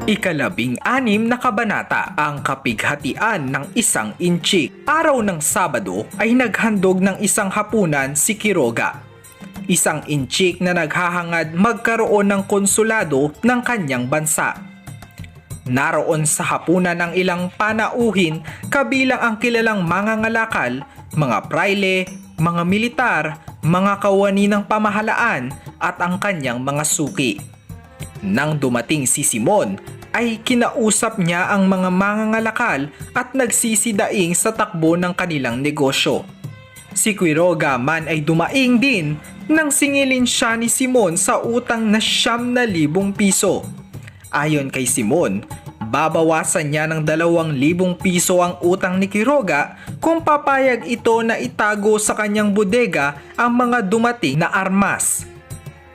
Ikalabing-anim na kabanata, ang kapighatian ng isang inchik. Araw ng Sabado ay naghandog ng isang hapunan si Quiroga, isang inchik na naghahangad magkaroon ng konsulado ng kanyang bansa. Naroon sa hapunan ang ilang panauhin kabilang ang kilalang mangangalakal, mga prayle, mga militar, mga kawani ng pamahalaan at ang kanyang mga suki. Nang dumating si Simon, ay kinausap niya ang mga mangangalakal at nagsisidaing sa takbo ng kanilang negosyo. Si Quiroga man ay dumaing din nang singilin siya ni Simon sa utang na 9,000 piso. Ayon kay Simon, babawasan niya ng 2,000 piso ang utang ni Quiroga kung papayag ito na itago sa kanyang bodega ang mga dumating na armas.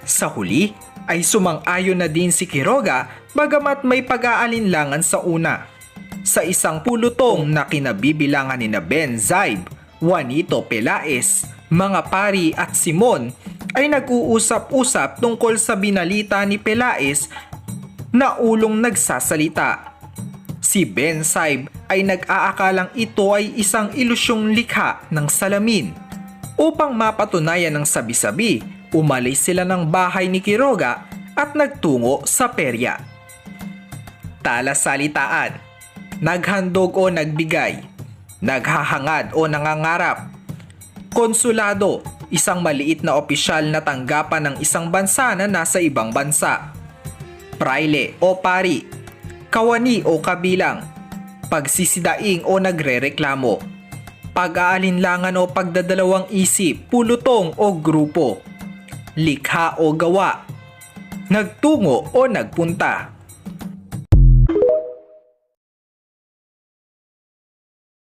Sa huli ay sumang-ayon na din si Quiroga bagamat may pag-aalinlangan sa una. Sa isang pulutong na kinabibilangan ni Ben Zaib, Juanito Pelaez, mga pari at Simon ay nag-uusap-usap tungkol sa binalita ni Pelaez na ulong nagsasalita. Si Ben Zaib ay nag-aakalang ito ay isang ilusyong likha ng salamin. Upang mapatunayan ng sabi-sabi, umalis sila ng bahay ni Quiroga at nagtungo sa perya. Talasalitaan: naghandog o nagbigay, naghahangad o nangangarap. Konsulado: isang maliit na opisyal na tanggapan ng isang bansa na nasa ibang bansa. Prayle o pari, kawani o kabilang, pagsisidaing o nagrereklamo, pag-aalinlangan o pagdadalawang isip, pulutong o grupo, likha o gawa, nagtungo o nagpunta.